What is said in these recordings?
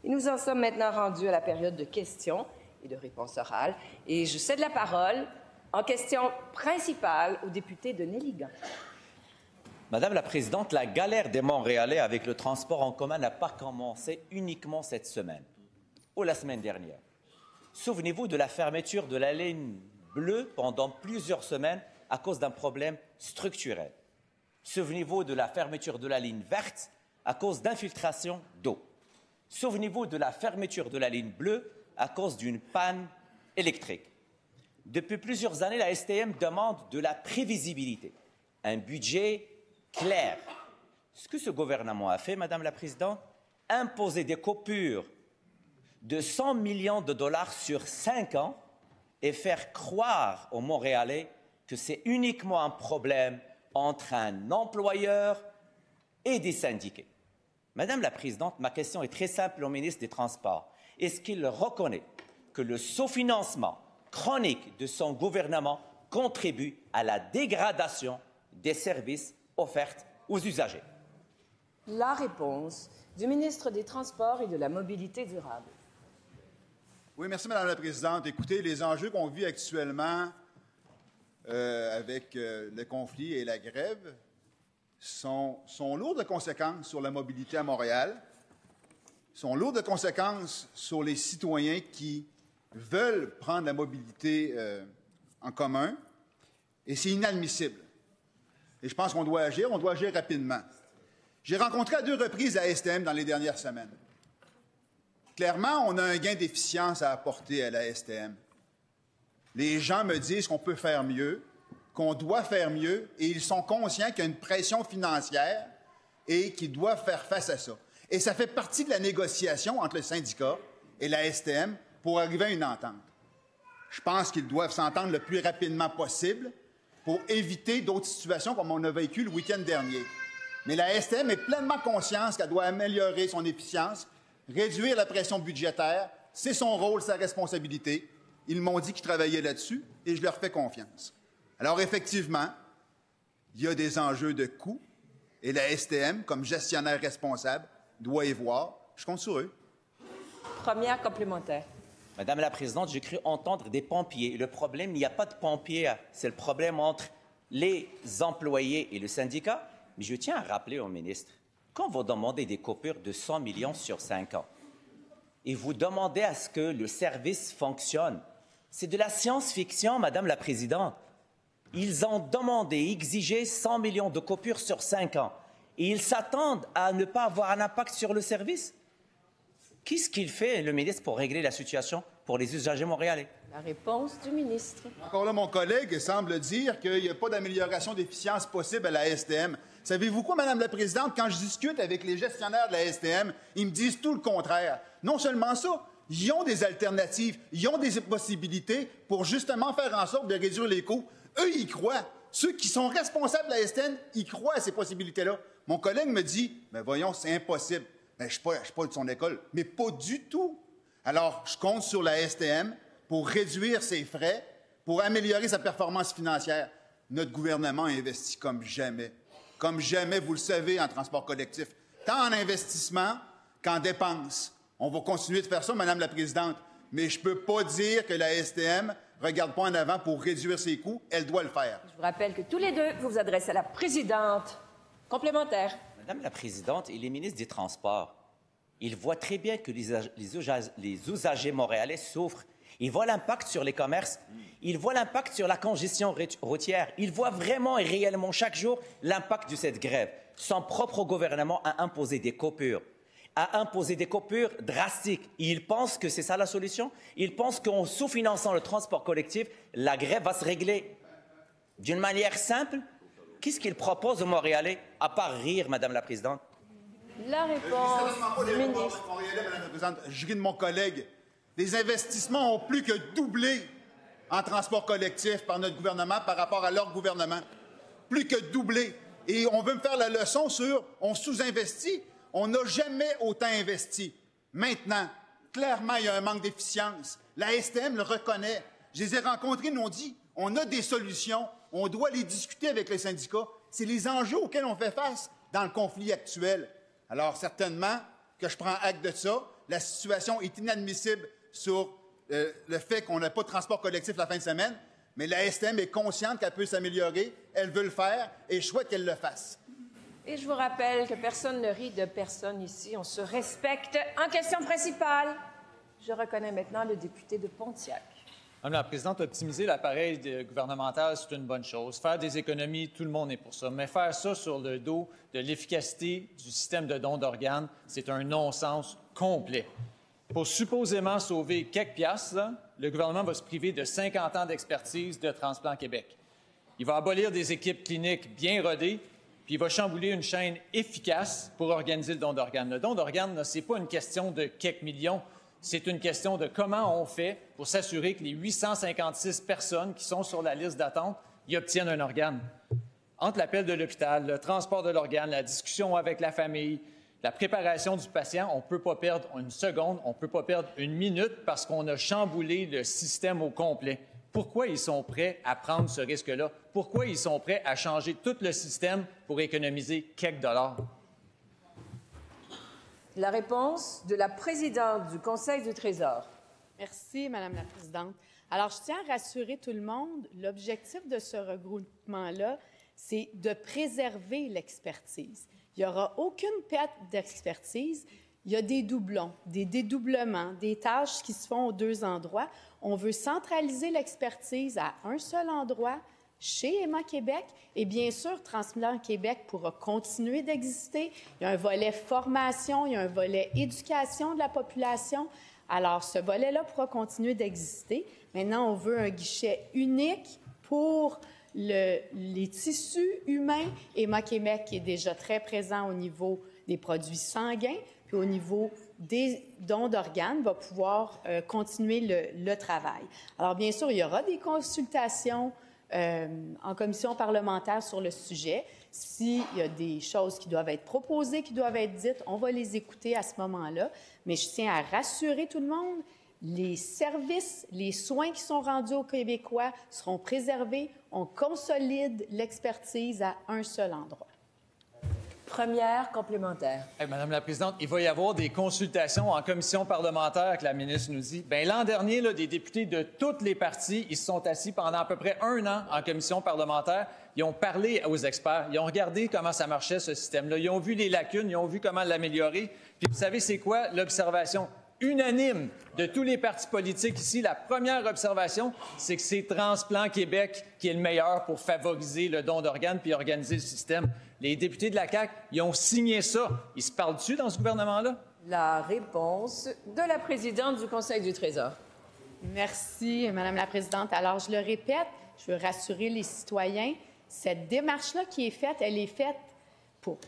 Et nous en sommes maintenant rendus à la période de questions et de réponses orales. Et je cède la parole en question principale au député de Néligan. Madame la Présidente, la galère des Montréalais avec le transport en commun n'a pas commencé uniquement cette semaine ou la semaine dernière. Souvenez-vous de la fermeture de la ligne bleue pendant plusieurs semaines à cause d'un problème structurel. Souvenez-vous de la fermeture de la ligne verte à cause d'infiltration d'eau. Souvenez-vous de la fermeture de la ligne bleue à cause d'une panne électrique. Depuis plusieurs années, la STM demande de la prévisibilité, un budget clair. Ce que ce gouvernement a fait, Madame la Présidente, imposer des coupures de 100 millions de dollars sur 5 ans et faire croire aux Montréalais que c'est uniquement un problème entre un employeur et des syndiqués. Madame la Présidente, ma question est très simple au ministre des Transports. Est-ce qu'il reconnaît que le sous-financement chronique de son gouvernement contribue à la dégradation des services offerts aux usagers? La réponse du ministre des Transports et de la Mobilité durable. Oui, merci, Madame la Présidente. Écoutez, les enjeux qu'on vit actuellement avec le conflit et la grève sont lourds de conséquences sur la mobilité à Montréal, sont lourds de conséquences sur les citoyens qui veulent prendre la mobilité en commun, et c'est inadmissible. Et je pense qu'on doit agir rapidement. J'ai rencontré à 2 reprises la STM dans les dernières semaines. Clairement, on a un gain d'efficience à apporter à la STM. Les gens me disent qu'on peut faire mieux, qu'on doit faire mieux, et ils sont conscients qu'il y a une pression financière et qu'ils doivent faire face à ça. Et ça fait partie de la négociation entre le syndicat et la STM pour arriver à une entente. Je pense qu'ils doivent s'entendre le plus rapidement possible pour éviter d'autres situations comme on a vécu le week-end dernier. Mais la STM est pleinement consciente qu'elle doit améliorer son efficience, réduire la pression budgétaire. C'est son rôle, sa responsabilité. Ils m'ont dit qu'ils travaillaient là-dessus et je leur fais confiance. Alors, effectivement, il y a des enjeux de coûts et la STM, comme gestionnaire responsable, doit y voir. Je compte sur eux. Première complémentaire. Madame la Présidente, j'ai cru entendre des pompiers. Le problème, il n'y a pas de pompiers, c'est le problème entre les employés et le syndicat. Mais je tiens à rappeler au ministre, quand vous demandez des coupures de 100 millions sur 5 ans, et vous demandez à ce que le service fonctionne, c'est de la science-fiction, Madame la Présidente. Ils ont demandé, exigé 100 millions de coupures sur 5 ans, et ils s'attendent à ne pas avoir un impact sur le service. Qu'est-ce qu'il fait, le ministre, pour régler la situation pour les usagers montréalais? La réponse du ministre. Encore là, mon collègue semble dire qu'il n'y a pas d'amélioration d'efficience possible à la STM. Savez-vous quoi, Madame la Présidente? Quand je discute avec les gestionnaires de la STM, ils me disent tout le contraire. Non seulement ça, ils ont des alternatives, ils ont des possibilités pour justement faire en sorte de réduire les coûts. Eux, ils y croient. Ceux qui sont responsables de la STM, ils croient à ces possibilités-là. Mon collègue me dit, mais voyons, c'est impossible. Ben, je ne suis pas de son école, mais pas du tout. Alors, je compte sur la STM pour réduire ses frais, pour améliorer sa performance financière. Notre gouvernement investit comme jamais, vous le savez, en transport collectif, tant en investissement qu'en dépenses. On va continuer de faire ça, Madame la Présidente, mais je ne peux pas dire que la STM ne regarde pas en avant pour réduire ses coûts. Elle doit le faire. Je vous rappelle que tous les deux, vous vous adressez à la présidente. Complémentaire. Madame la Présidente, il est ministre des Transports. Il voit très bien que les usagers montréalais souffrent. Il voit l'impact sur les commerces. Il voit l'impact sur la congestion routière. Il voit vraiment et réellement chaque jour l'impact de cette grève. Son propre gouvernement a imposé des coupures, drastiques. Il pense que c'est ça la solution. Il pense qu'en sous-finançant le transport collectif, la grève va se régler d'une manière simple. Qu'est-ce qu'il propose aux Montréalais, à part rire, Madame la Présidente? La réponse du ministre. Madame la Présidente, je ris de mon collègue. Les investissements ont plus que doublé en transport collectif par notre gouvernement par rapport à leur gouvernement. Plus que doublé. Et on veut me faire la leçon sur on sous-investit. On n'a jamais autant investi. Maintenant, clairement, il y a un manque d'efficience. La STM le reconnaît. Je les ai rencontrés, ils m'ont dit, on a des solutions, on doit les discuter avec les syndicats. C'est les enjeux auxquels on fait face dans le conflit actuel. Alors, certainement que je prends acte de ça, La situation est inadmissible sur le fait qu'on n'a pas de transport collectif la fin de semaine, mais la STM est consciente qu'elle peut s'améliorer, elle veut le faire et je souhaite qu'elle le fasse. Et je vous rappelle que personne ne rit de personne ici. On se respecte. En question principale, je reconnais maintenant le député de Pontiac. Madame la Présidente, optimiser l'appareil gouvernemental, c'est une bonne chose. Faire des économies, tout le monde est pour ça. Mais faire ça sur le dos de l'efficacité du système de don d'organes, c'est un non-sens complet. Pour supposément sauver quelques piastres, là, le gouvernement va se priver de 50 ans d'expertise de Transplant Québec. Il va abolir des équipes cliniques bien rodées, puis il va chambouler une chaîne efficace pour organiser le don d'organes. Le don d'organes, ce n'est pas une question de quelques millions, c'est une question de comment on fait pour s'assurer que les 856 personnes qui sont sur la liste d'attente y obtiennent un organe. Entre l'appel de l'hôpital, le transport de l'organe, la discussion avec la famille, la préparation du patient, on ne peut pas perdre une seconde, on ne peut pas perdre une minute parce qu'on a chamboulé le système au complet. Pourquoi ils sont prêts à prendre ce risque-là? Pourquoi ils sont prêts à changer tout le système pour économiser quelques dollars? La réponse de la présidente du Conseil du Trésor. Merci, Madame la Présidente. Alors, je tiens à rassurer tout le monde, l'objectif de ce regroupement-là, c'est de préserver l'expertise. Il n'y aura aucune perte d'expertise. Il y a des doublons, des dédoublements, des tâches qui se font aux deux endroits. On veut centraliser l'expertise à un seul endroit, chez Emma Québec, et bien sûr, Transplant Québec pourra continuer d'exister. Il y a un volet formation, il y a un volet éducation de la population. Alors, ce volet-là pourra continuer d'exister. Maintenant, on veut un guichet unique pour les tissus humains. Emma Québec est déjà très présent au niveau des produits sanguins, puis au niveau des dons d'organes, va pouvoir continuer le travail. Alors, bien sûr, il y aura des consultations en commission parlementaire sur le sujet. S'il y a des choses qui doivent être proposées, qui doivent être dites, on va les écouter à ce moment-là. Mais je tiens à rassurer tout le monde, les services, les soins qui sont rendus aux Québécois seront préservés. On consolide l'expertise à un seul endroit. Première complémentaire. Madame la Présidente, il va y avoir des consultations en commission parlementaire que la ministre nous dit. Bien, l'an dernier, là, des députés de tous les partis, ils se sont assis pendant à peu près 1 an en commission parlementaire. Ils ont parlé aux experts. Ils ont regardé comment ça marchait, ce système-là. Ils ont vu les lacunes, ils ont vu comment l'améliorer. Puis vous savez, c'est quoi l'observation unanime de tous les partis politiques ici? La première observation, c'est que c'est Transplant Québec qui est le meilleur pour favoriser le don d'organes puis organiser le système. Les députés de la CAQ, ils ont signé ça. Ils se parlent dessus dans ce gouvernement-là? La réponse de la présidente du Conseil du Trésor. Merci, Madame la Présidente. Alors, je le répète, je veux rassurer les citoyens. Cette démarche-là qui est faite, elle est faite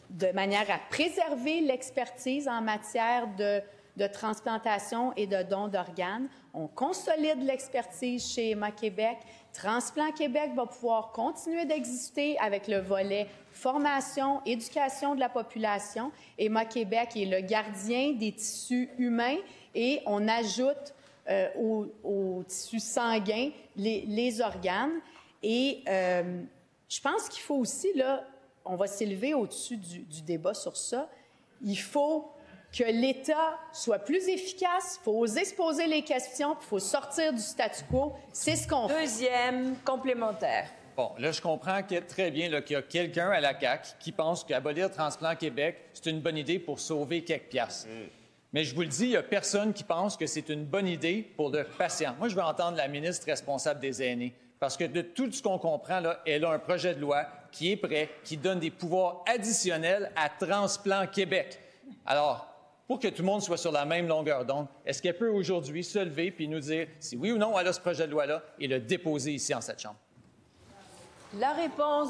de manière à préserver l'expertise en matière de transplantation et de don d'organes. On consolide l'expertise chez Emma Québec. Transplant Québec va pouvoir continuer d'exister avec le volet formation, éducation de la population. Emma Québec est le gardien des tissus humains et on ajoute aux tissus sanguins les organes. Et je pense qu'il faut aussi, là, on va s'élever au-dessus du débat sur ça, il faut que l'État soit plus efficace, il faut oser se poser les questions, il faut sortir du statu quo. C'est ce qu'on fait. Deuxième complémentaire. Bon, là, je comprends très bien qu'il y a quelqu'un à la CAQ qui pense qu'abolir Transplant Québec, c'est une bonne idée pour sauver quelques piastres. Mais je vous le dis, il n'y a personne qui pense que c'est une bonne idée pour le patient. Moi, je veux entendre la ministre responsable des aînés. Parce que de tout ce qu'on comprend, là, elle a un projet de loi qui est prêt, qui donne des pouvoirs additionnels à Transplant Québec. Alors, pour que tout le monde soit sur la même longueur d'onde, est-ce qu'elle peut aujourd'hui se lever puis nous dire si oui ou non elle a ce projet de loi-là et le déposer ici en cette Chambre? La réponse,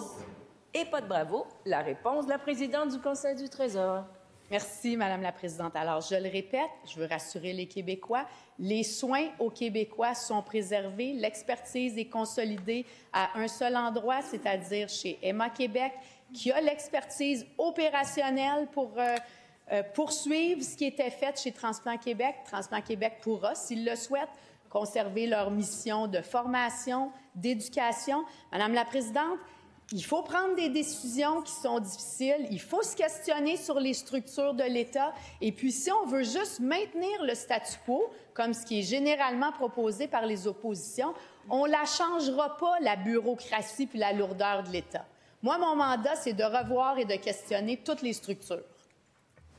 et pas de bravo, la réponse de la présidente du Conseil du Trésor. Merci, Madame la Présidente. Alors, je le répète, je veux rassurer les Québécois, les soins aux Québécois sont préservés, l'expertise est consolidée à un seul endroit, c'est-à-dire chez Emma Québec, qui a l'expertise opérationnelle pour poursuivre ce qui était fait chez Transplant Québec. Transplant Québec pourra, s'il le souhaite, conserver leur mission de formation, d'éducation. Madame la Présidente, Il faut prendre des décisions qui sont difficiles. Il faut se questionner sur les structures de l'État. Et puis, si on veut juste maintenir le statu quo, comme ce qui est généralement proposé par les oppositions, on ne la changera pas, la bureaucratie puis la lourdeur de l'État. Moi, mon mandat, c'est de revoir et de questionner toutes les structures.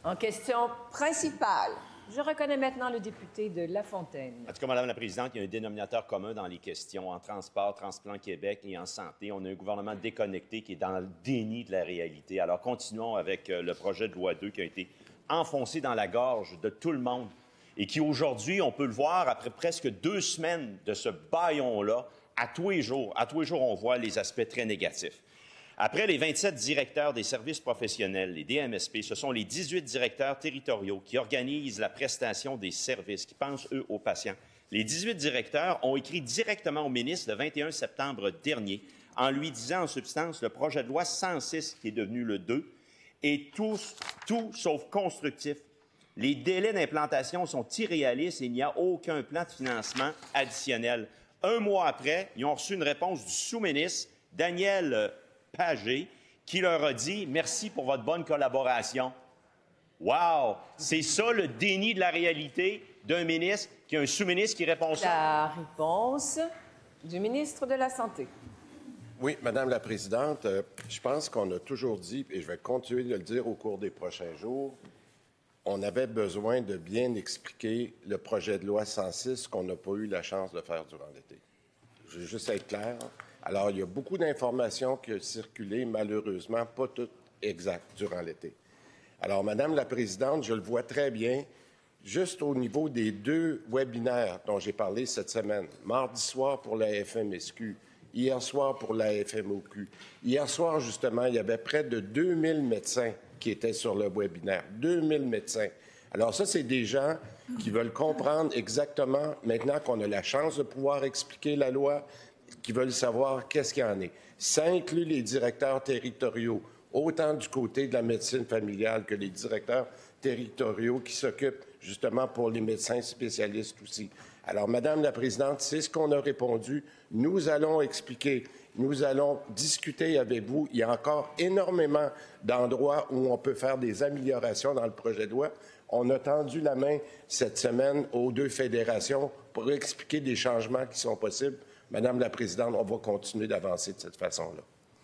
En question principale, je reconnais maintenant le député de Lafontaine. En tout cas, Madame la Présidente, il y a un dénominateur commun dans les questions en transport, Transplant Québec et en santé. On a un gouvernement déconnecté qui est dans le déni de la réalité. Alors, continuons avec le projet de loi 2 qui a été enfoncé dans la gorge de tout le monde et qui, aujourd'hui, on peut le voir, après presque 2 semaines de ce bâillon-là, à tous les jours, on voit les aspects très négatifs. Après les 27 directeurs des services professionnels, les DMSP, ce sont les 18 directeurs territoriaux qui organisent la prestation des services, qui pensent, eux, aux patients. Les 18 directeurs ont écrit directement au ministre le 21 septembre dernier en lui disant en substance le projet de loi 106, qui est devenu le 2, est tout sauf constructif. Les délais d'implantation sont irréalistes et il n'y a aucun plan de financement additionnel. 1 mois après, ils ont reçu une réponse du sous-ministre, Daniel Pagé, qui leur a dit « Merci pour votre bonne collaboration ». Wow! C'est ça le déni de la réalité d'un ministre qui a un sous-ministre qui répond ça. La réponse du ministre de la Santé. Oui, Madame la Présidente, je pense qu'on a toujours dit, et je vais continuer de le dire au cours des prochains jours, on avait besoin de bien expliquer le projet de loi 106 qu'on n'a pas eu la chance de faire durant l'été. Je veux juste être clair. Alors, il y a beaucoup d'informations qui ont circulé, malheureusement, pas toutes exactes durant l'été. Alors, Madame la Présidente, je le vois très bien, juste au niveau des 2 webinaires dont j'ai parlé cette semaine, mardi soir pour la FMSQ, hier soir pour la FMOQ. Hier soir, justement, il y avait près de 2000 médecins qui étaient sur le webinaire. 2000 médecins. Alors ça, c'est des gens qui veulent comprendre exactement, maintenant qu'on a la chance de pouvoir expliquer la loi, qui veulent savoir qu'est-ce qu'il y en est. Ça inclut les directeurs territoriaux, autant du côté de la médecine familiale que les directeurs territoriaux qui s'occupent justement pour les médecins spécialistes aussi. Alors, Madame la Présidente, c'est ce qu'on a répondu. Nous allons expliquer, nous allons discuter avec vous. Il y a encore énormément d'endroits où on peut faire des améliorations dans le projet de loi. On a tendu la main cette semaine aux 2 fédérations pour expliquer des changements qui sont possibles. Madame la Présidente, on va continuer d'avancer de cette façon-là.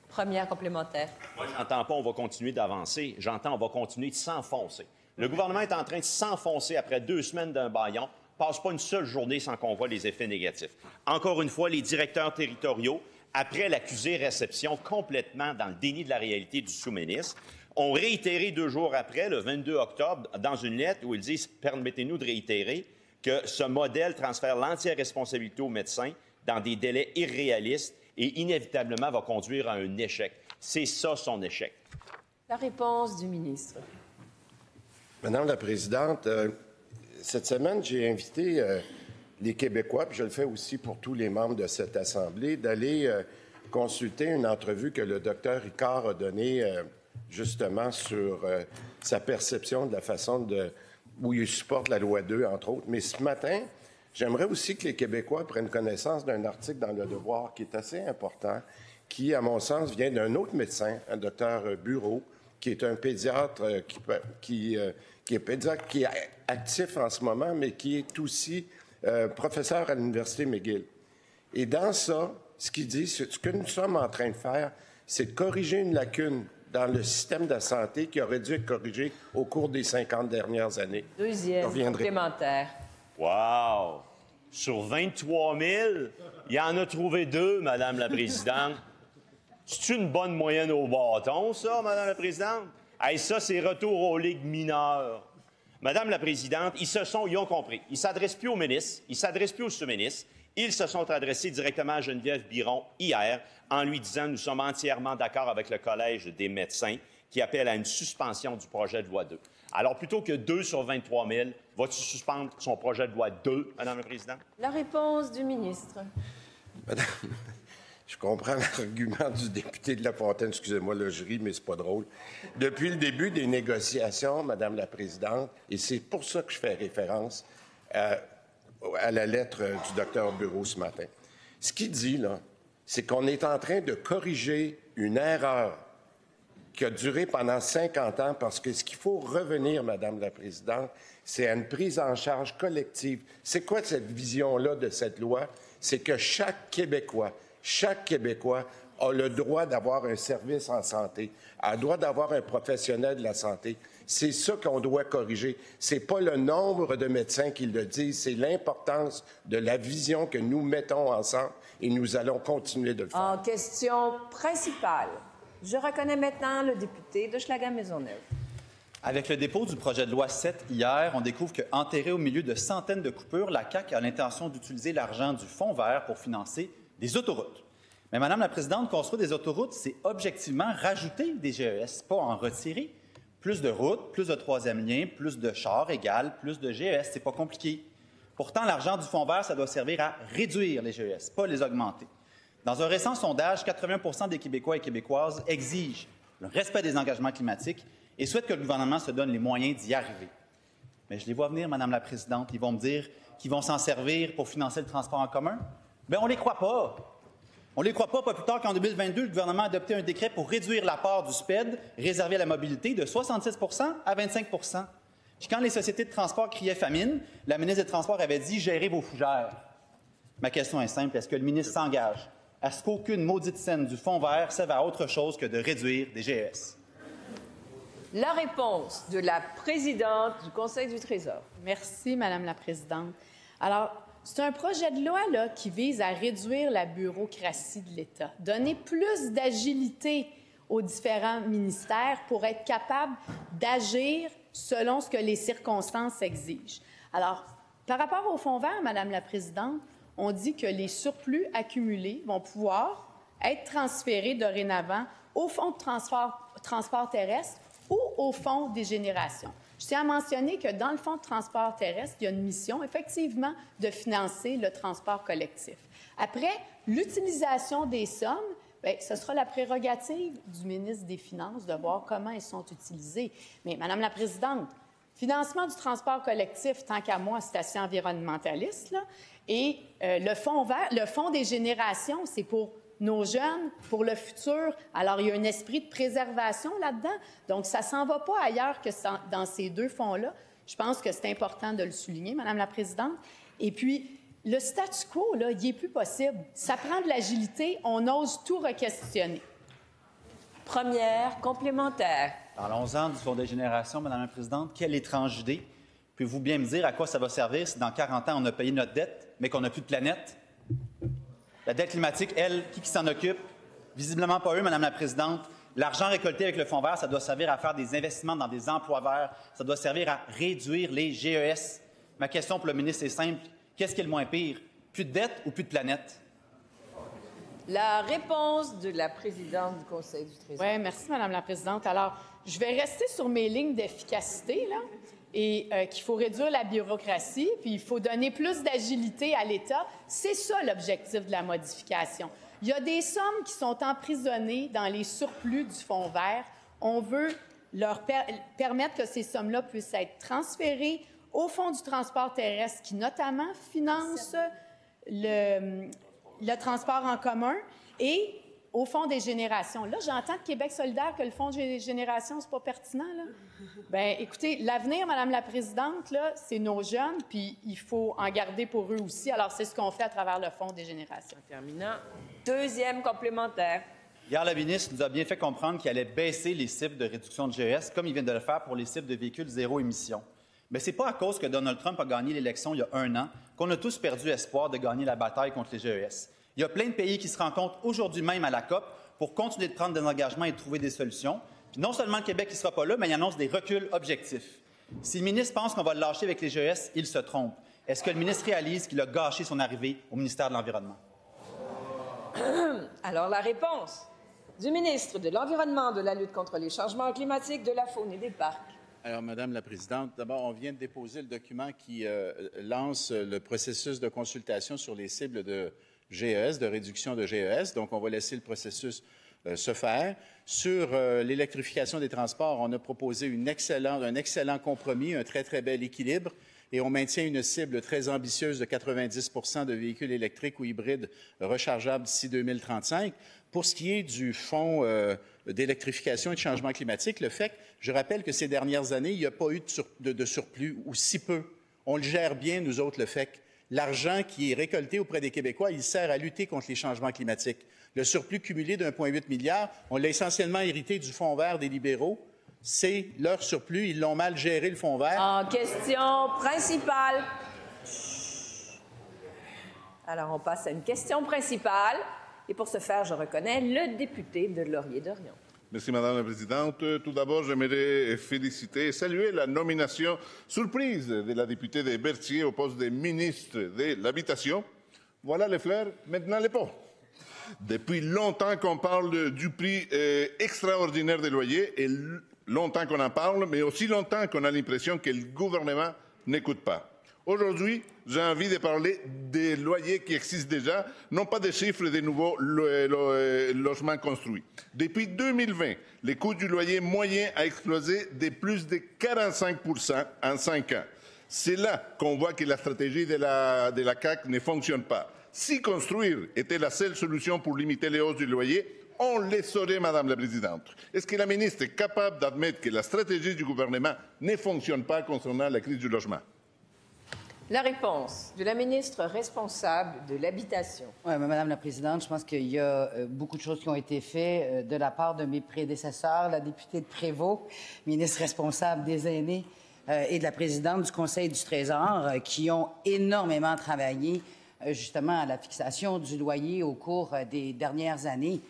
Première complémentaire. Moi, j'entends pas on va continuer d'avancer. J'entends on va continuer de s'enfoncer. Le gouvernement est en train de s'enfoncer après 2 semaines d'un bâillon. Passe pas une seule journée sans qu'on voit les effets négatifs. Encore une fois, les directeurs territoriaux, après l'accusé-réception complètement dans le déni de la réalité du sous-ministre, ont réitéré 2 jours après, le 22 octobre, dans une lettre où ils disent « Permettez-nous de réitérer que ce modèle transfère l'entière responsabilité aux médecins dans des délais irréalistes et inévitablement va conduire à un échec. » C'est ça son échec. La réponse du ministre. Madame la Présidente, cette semaine, j'ai invité les Québécois, puis je le fais aussi pour tous les membres de cette Assemblée, d'aller consulter une entrevue que le docteur Ricard a donnée justement sur sa perception de la façon où il supporte la loi 2, entre autres. Mais ce matin, j'aimerais aussi que les Québécois prennent connaissance d'un article dans Le Devoir qui est assez important, qui, à mon sens, vient d'un autre médecin, un docteur Bureau, qui est un pédiatre qui est actif en ce moment, mais qui est aussi professeur à l'Université McGill. Et dans ça, ce qu'il dit, ce que nous sommes en train de faire, c'est de corriger une lacune dans le système de la santé qui aurait dû être corrigée au cours des 50 dernières années. Deuxième complémentaire. Wow! Sur 23 000, il en a trouvé 2, Madame la Présidente. C'est une bonne moyenne au bâton, ça, Madame la Présidente? Hey, ça, c'est retour aux ligues mineures. Madame la Présidente, ils ont compris. Ils ne s'adressent plus au ministre, ils ne s'adressent plus au sous-ministre. Ils se sont adressés directement à Geneviève Biron hier en lui disant « Nous sommes entièrement d'accord avec le Collège des médecins qui appelle à une suspension du projet de loi 2. » Alors, plutôt que 2 sur 23 000, vas-tu suspendre son projet de loi 2, Madame la Présidente? La réponse du ministre. Madame, je comprends l'argument du député de Lafontaine. Excusez-moi, là, je ris, mais c'est pas drôle. Depuis le début des négociations, Madame la Présidente, et c'est pour ça que je fais référence à la lettre du docteur Bureau ce matin. Ce qu'il dit, là, c'est qu'on est en train de corriger une erreur qui a duré pendant 50 ans, parce que ce qu'il faut revenir, Madame la Présidente, c'est à une prise en charge collective. C'est quoi cette vision-là de cette loi? C'est que chaque Québécois a le droit d'avoir un service en santé, a le droit d'avoir un professionnel de la santé. C'est ça qu'on doit corriger. C'est pas le nombre de médecins qui le disent, c'est l'importance de la vision que nous mettons ensemble et nous allons continuer de le faire. En question principale, je reconnais maintenant le député de Schlager-Maisonneuve. Avec le dépôt du projet de loi 7 hier, on découvre qu'enterré au milieu de centaines de coupures, la CAQ a l'intention d'utiliser l'argent du Fonds vert pour financer des autoroutes. Mais Madame la Présidente, construire des autoroutes, c'est objectivement rajouter des GES, pas en retirer. Plus de routes, plus de troisième lien, plus de chars égale plus de GES. C'est pas compliqué. Pourtant, l'argent du Fonds vert, ça doit servir à réduire les GES, pas les augmenter. Dans un récent sondage, 80 des Québécois et Québécoises exigent le respect des engagements climatiques et souhaitent que le gouvernement se donne les moyens d'y arriver. Mais je les vois venir, Madame la Présidente. Ils vont me dire qu'ils vont s'en servir pour financer le transport en commun. Bien, on ne les croit pas. On ne les croit pas plus tard qu'en 2022, le gouvernement a adopté un décret pour réduire la part du SPED réservé à la mobilité de 66 à 25 Puis quand les sociétés de transport criaient famine, la ministre des Transports avait dit « Gérez vos fougères ». Ma question est simple. Est-ce que le ministre s'engage à ce qu'aucune maudite scène du Fonds vert serve à autre chose que de réduire des GES? La réponse de la présidente du Conseil du Trésor. Merci, Madame la Présidente. Alors, c'est un projet de loi là, qui vise à réduire la bureaucratie de l'État, donner plus d'agilité aux différents ministères pour être capables d'agir selon ce que les circonstances exigent. Alors, par rapport au Fonds vert, Madame la Présidente, on dit que les surplus accumulés vont pouvoir être transférés dorénavant au Fonds de transport terrestre ou au Fonds des générations. Je tiens à mentionner que dans le Fonds de transport terrestre, il y a une mission, effectivement, de financer le transport collectif. Après, l'utilisation des sommes, bien, ce sera la prérogative du ministre des Finances de voir comment elles sont utilisées. Mais, Madame la Présidente, financement du transport collectif, tant qu'à moi, c'est assez environnementaliste, là. Et le Fonds vert, le Fonds des générations, c'est pour nos jeunes, pour le futur. Alors, il y a un esprit de préservation là-dedans. Donc, ça ne s'en va pas ailleurs que dans ces deux fonds-là. Je pense que c'est important de le souligner, Madame la Présidente. Et puis, le statu quo, là, il n'est plus possible. Ça prend de l'agilité. On ose tout re-questionner. Première complémentaire. Parlons-en du Fonds des générations, Madame la Présidente. Quelle étrange idée. Pouvez-vous bien me dire à quoi ça va servir si dans 40 ans, on a payé notre dette, mais qu'on n'a plus de planète? La dette climatique, elle, qui s'en occupe? Visiblement pas eux, Madame la Présidente. L'argent récolté avec le Fonds vert, ça doit servir à faire des investissements dans des emplois verts. Ça doit servir à réduire les GES. Ma question pour le ministre est simple. Qu'est-ce qui est le moins pire? Plus de dette ou plus de planète? La réponse de la présidente du Conseil du Trésor. Oui, merci, Madame la Présidente. Alors, je vais rester sur mes lignes d'efficacité, là, et qu'il faut réduire la bureaucratie, puis il faut donner plus d'agilité à l'État. C'est ça l'objectif de la modification. Il y a des sommes qui sont emprisonnées dans les surplus du Fonds vert. On veut leur permettre que ces sommes-là puissent être transférées au Fonds du transport terrestre, qui notamment finance le transport en commun, et au Fonds des générations. Là, j'entends de Québec solidaire que le Fonds des générations, c'est pas pertinent, là. Bien, écoutez, l'avenir, Madame la Présidente, là, c'est nos jeunes, puis il faut en garder pour eux aussi. Alors, c'est ce qu'on fait à travers le Fonds des générations. En terminant, deuxième complémentaire. Hier, la ministre nous a bien fait comprendre qu'il allait baisser les cibles de réduction de GES, comme il vient de le faire pour les cibles de véhicules zéro émission. Mais ce n'est pas à cause que Donald Trump a gagné l'élection il y a 1 an qu'on a tous perdu espoir de gagner la bataille contre les GES. Il y a plein de pays qui se rencontrent aujourd'hui même à la COP pour continuer de prendre des engagements et de trouver des solutions. Puis non seulement le Québec ne sera pas là, mais il annonce des reculs objectifs. Si le ministre pense qu'on va le lâcher avec les GES, il se trompe. Est-ce que le ministre réalise qu'il a gâché son arrivée au ministère de l'Environnement? Alors, la réponse du ministre de l'Environnement, de la lutte contre les changements climatiques, de la faune et des parcs. Alors, Madame la Présidente, d'abord, on vient de déposer le document qui lance le processus de consultation sur les cibles de GES, de réduction de GES. Donc, on va laisser le processus se faire. Sur l'électrification des transports, on a proposé un excellent compromis, un très, très bel équilibre et on maintient une cible très ambitieuse de 90 de véhicules électriques ou hybrides rechargeables d'ici 2035. Pour ce qui est du fonds d'électrification et de changement climatique, le FEC, je rappelle que ces dernières années, il n'y a pas eu de surplus, ou si peu. On le gère bien, nous autres, le FEC. L'argent qui est récolté auprès des Québécois, il sert à lutter contre les changements climatiques. Le surplus cumulé de 1,8 milliard, on l'a essentiellement hérité du Fonds vert des libéraux. C'est leur surplus. Ils l'ont mal géré, le Fonds vert. En question principale. Alors, on passe à une question principale. Et pour ce faire, je reconnais le député de Laurier-Dorion. Merci, Madame la Présidente. Tout d'abord, j'aimerais féliciter et saluer la nomination surprise de la députée de Berthier au poste de ministre de l'Habitation. Voilà les fleurs, maintenant les pots. Depuis longtemps qu'on parle du prix extraordinaire des loyers, et longtemps qu'on en parle, mais aussi longtemps qu'on a l'impression que le gouvernement n'écoute pas. Aujourd'hui, j'ai envie de parler des loyers qui existent déjà, non pas des chiffres des nouveaux logements construits. Depuis 2020, le coût du loyer moyen a explosé de plus de 45 % en 5 ans. C'est là qu'on voit que la stratégie de la CAQ ne fonctionne pas. Si construire était la seule solution pour limiter les hausses du loyer, on les saurait, Madame la Présidente. Est-ce que la ministre est capable d'admettre que la stratégie du gouvernement ne fonctionne pas concernant la crise du logement? La réponse de la ministre responsable de l'Habitation. Oui, Madame la Présidente, je pense qu'il y a beaucoup de choses qui ont été faites de la part de mes prédécesseurs, la députée de Prévost, ministre responsable des aînés, et de la présidente du Conseil du Trésor, qui ont énormément travaillé justement à la fixation du loyer au cours des dernières années.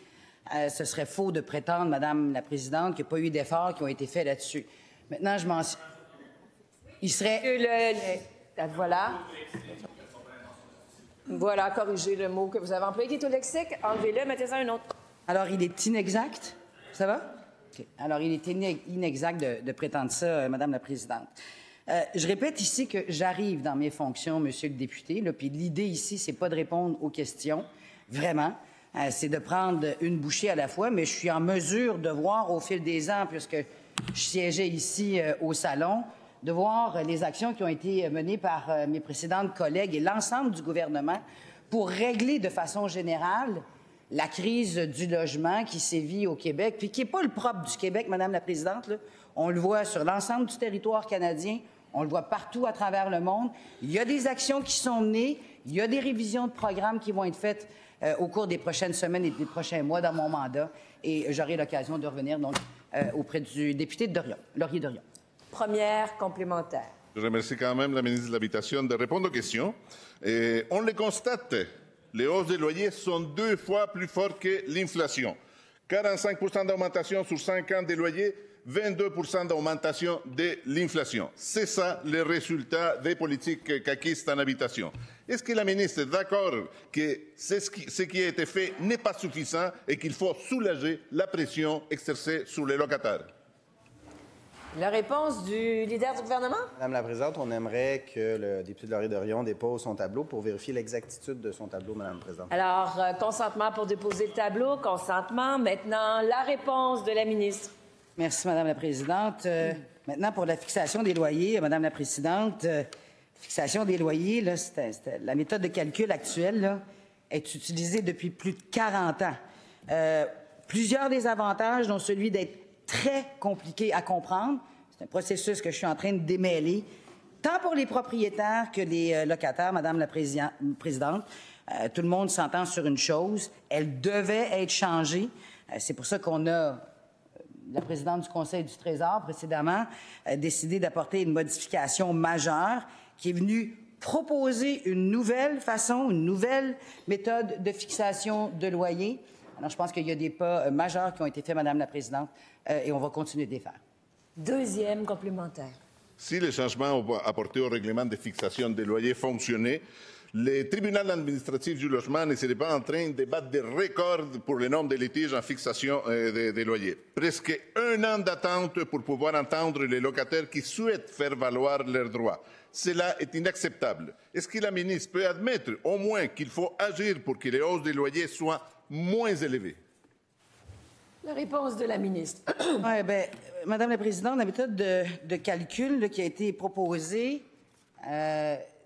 Ce serait faux de prétendre, Madame la Présidente, qu'il n'y a pas eu d'efforts qui ont été faits là-dessus. Maintenant, je m'en... Il serait... Voilà. Voilà, corrigez le mot que vous avez employé, qui est au lexique. Enlevez-le, mettez-en un autre. Alors, il est inexact? Ça va? Okay. Alors, il est inexact de prétendre ça, Madame la Présidente. Je répète ici que j'arrive dans mes fonctions, Monsieur le député, puis l'idée ici, c'est pas de répondre aux questions, vraiment. C'est de prendre une bouchée à la fois, mais je suis en mesure de voir au fil des ans, puisque je siégeais ici au salon, de voir les actions qui ont été menées par mes précédentes collègues et l'ensemble du gouvernement pour régler de façon générale la crise du logement qui sévit au Québec, puis qui n'est pas le propre du Québec, Madame la Présidente. Là. On le voit sur l'ensemble du territoire canadien, on le voit partout à travers le monde. Il y a des actions qui sont menées, il y a des révisions de programmes qui vont être faites au cours des prochaines semaines et des prochains mois dans mon mandat, et j'aurai l'occasion de revenir donc auprès du député de Laurier-Dorion. Première complémentaire. Je remercie quand même la ministre de l'Habitation de répondre aux questions. Et on le constate, les hausses des loyers sont 2 fois plus fortes que l'inflation. 45 % d'augmentation sur 5 ans des loyers, 22 % d'augmentation de l'inflation. C'est ça le résultat des politiques caquistes en habitation. Est-ce que la ministre est d'accord que ce qui a été fait n'est pas suffisant et qu'il faut soulager la pression exercée sur les locataires? La réponse du leader du gouvernement? Madame la Présidente, on aimerait que le député de Laurier-Dorion dépose son tableau pour vérifier l'exactitude de son tableau, Madame la Présidente. Alors, consentement pour déposer le tableau, consentement. Maintenant, la réponse de la ministre. Merci, Madame la Présidente. Maintenant, pour la fixation des loyers, Madame la Présidente, fixation des loyers, là, la méthode de calcul actuelle là, est utilisée depuis plus de 40 ans. Plusieurs des avantages, dont celui d'être très compliqué à comprendre. C'est un processus que je suis en train de démêler, tant pour les propriétaires que les locataires, Madame la Présidente. Tout le monde s'entend sur une chose, elle devait être changée. C'est pour ça qu'on a, la présidente du Conseil du Trésor précédemment, décidé d'apporter une modification majeure qui est venue proposer une nouvelle façon, une nouvelle méthode de fixation de loyer. Alors, je pense qu'il y a des pas majeurs qui ont été faits, Madame la Présidente, et on va continuer de les faire. Deuxième complémentaire. Si les changements apportés au règlement de fixation des loyers fonctionnaient, le tribunal administratif du logement ne serait pas en train de battre des records pour le nombre de litiges en fixation des loyers. Presque 1 an d'attente pour pouvoir entendre les locataires qui souhaitent faire valoir leurs droits. Cela est inacceptable. Est-ce que la ministre peut admettre au moins qu'il faut agir pour que les hausses des loyers soient moins élevées? La réponse de la ministre. Oui, bien, Madame la Présidente, la méthode de calcul là, qui a été proposée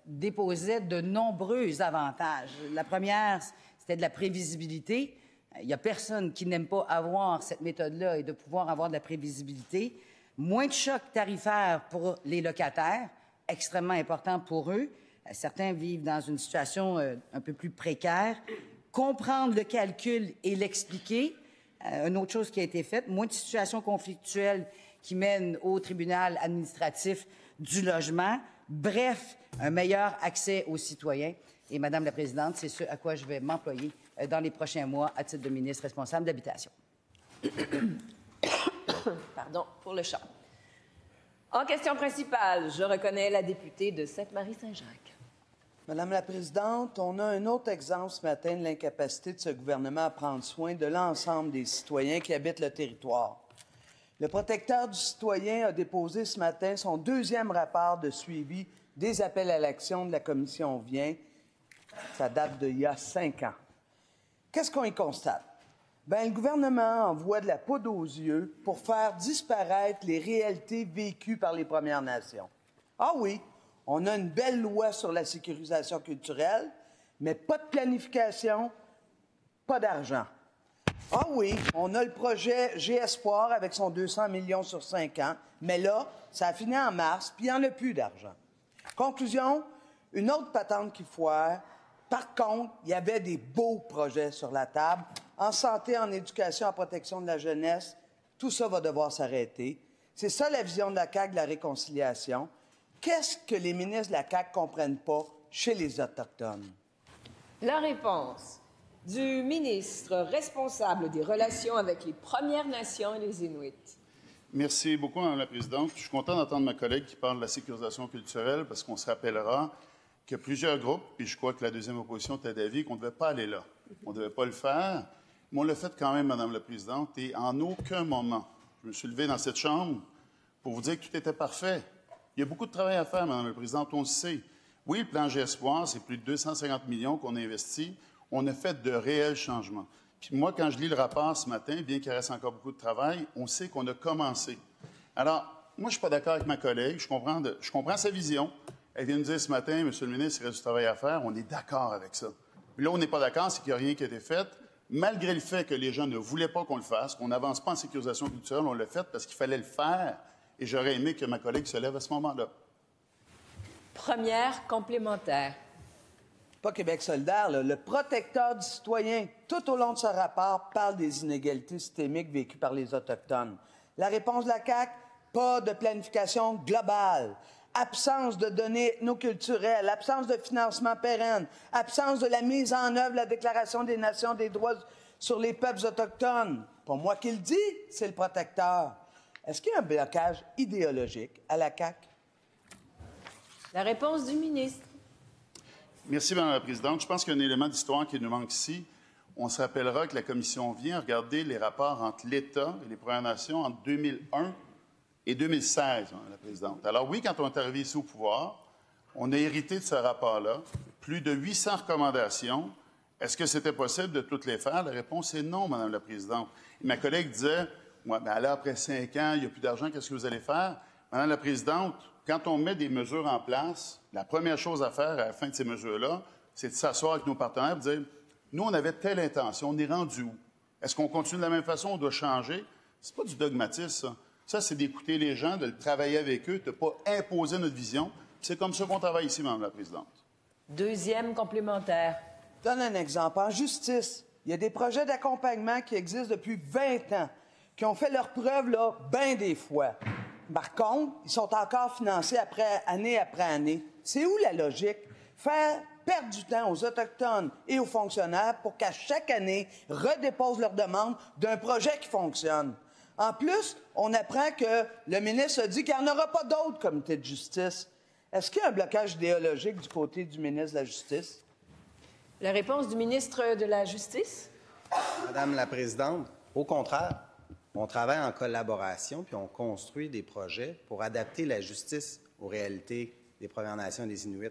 déposait de nombreux avantages. La première, c'était de la prévisibilité. Il n'y a personne qui n'aime pas avoir cette méthode-là et de pouvoir avoir de la prévisibilité. Moins de chocs tarifaires pour les locataires, extrêmement important pour eux. Certains vivent dans une situation un peu plus précaire. Comprendre le calcul et l'expliquer. Une autre chose qui a été faite, moins de situations conflictuelles qui mènent au tribunal administratif du logement. Bref, un meilleur accès aux citoyens. Et, Madame la Présidente, c'est ce à quoi je vais m'employer dans les prochains mois à titre de ministre responsable d'Habitation. Pardon pour le chat. En question principale, je reconnais la députée de Sainte-Marie-Saint-Jacques. Madame la Présidente, on a un autre exemple ce matin de l'incapacité de ce gouvernement à prendre soin de l'ensemble des citoyens qui habitent le territoire. Le protecteur du citoyen a déposé ce matin son 2e rapport de suivi des appels à l'action de la commission Vient. Ça date d'il y a 5 ans. Qu'est-ce qu'on y constate? Bien, le gouvernement envoie de la poudre aux yeux pour faire disparaître les réalités vécues par les Premières Nations. Ah oui, on a une belle loi sur la sécurisation culturelle, mais pas de planification, pas d'argent. Ah oui, on a le projet G-Espoir avec son 200 millions sur 5 ans, mais là, ça a fini en mars, puis il n'y en a plus d'argent. Conclusion, une autre patente qui foire. Par contre, il y avait des beaux projets sur la table. En santé, en éducation, en protection de la jeunesse, tout ça va devoir s'arrêter. C'est ça la vision de la CAQ de la réconciliation. Qu'est-ce que les ministres de la CAQ ne comprennent pas chez les Autochtones? La réponse du ministre responsable des relations avec les Premières Nations et les Inuits. Merci beaucoup, Mme la Présidente. Je suis content d'entendre ma collègue qui parle de la sécurisation culturelle parce qu'on se rappellera qu'il y a plusieurs groupes, puis je crois que la deuxième opposition était d'avis qu'on ne devait pas aller là. On ne devait pas le faire, mais on l'a fait quand même, Mme la Présidente, et en aucun moment, je me suis levé dans cette chambre pour vous dire que tout était parfait. Il y a beaucoup de travail à faire, Mme la Présidente, on le sait. Oui, le plan G-Espoir, c'est plus de 250 millions qu'on a investi. On a fait de réels changements. Puis moi, quand je lis le rapport ce matin, bien qu'il reste encore beaucoup de travail, on sait qu'on a commencé. Alors, moi, je ne suis pas d'accord avec ma collègue. Je comprends sa vision. Elle vient de dire ce matin, Monsieur le ministre, il reste du travail à faire. On est d'accord avec ça. Puis là, on n'est pas d'accord, c'est qu'il n'y a rien qui a été fait. Malgré le fait que les gens ne voulaient pas qu'on le fasse, qu'on n'avance pas en sécurisation culturelle, on l'a fait parce qu'il fallait le faire. Et j'aurais aimé que ma collègue se lève à ce moment-là. Première complémentaire. Pas Québec solidaire, là. Le protecteur du citoyen, tout au long de ce rapport, parle des inégalités systémiques vécues par les Autochtones. La réponse de la CAQ, pas de planification globale. Absence de données ethnoculturelles, absence de financement pérenne, absence de la mise en œuvre de la Déclaration des Nations des droits sur les peuples autochtones. Pas moi qui le dis, c'est le protecteur. Est-ce qu'il y a un blocage idéologique à la CAQ? La réponse du ministre. Merci, Mme la Présidente. Je pense qu'il y a un élément d'histoire qui nous manque ici. On se rappellera que la Commission vient regarder les rapports entre l'État et les Premières Nations entre 2001 et 2016, Mme la Présidente. Alors oui, quand on est arrivé ici au pouvoir, on a hérité de ce rapport-là, plus de 800 recommandations. Est-ce que c'était possible de toutes les faire? La réponse est non, Mme la Présidente. Et ma collègue disait, ouais, bien là, après 5 ans, il n'y a plus d'argent, qu'est-ce que vous allez faire? Mme la Présidente, quand on met des mesures en place, la première chose à faire à la fin de ces mesures-là, c'est de s'asseoir avec nos partenaires et de dire, nous, on avait telle intention, on est rendu où? Est-ce qu'on continue de la même façon, on doit changer? C'est pas du dogmatisme, ça. Ça, c'est d'écouter les gens, de le travailler avec eux, de ne pas imposer notre vision. C'est comme ça qu'on travaille ici, Mme la Présidente. Deuxième complémentaire. Je donne un exemple. En justice, il y a des projets d'accompagnement qui existent depuis 20 ans, qui ont fait leurs preuves, là, bien des fois. Par contre, ils sont encore financés année après année. C'est où la logique? Faire perdre du temps aux Autochtones et aux fonctionnaires pour qu'à chaque année, redéposent leur demande d'un projet qui fonctionne. En plus, on apprend que le ministre a dit qu'il n'y en aura pas d'autres comités de justice. Est-ce qu'il y a un blocage idéologique du côté du ministre de la Justice? La réponse du ministre de la Justice? Madame la Présidente, au contraire, on travaille en collaboration puis on construit des projets pour adapter la justice aux réalités des Premières Nations et des Inuits.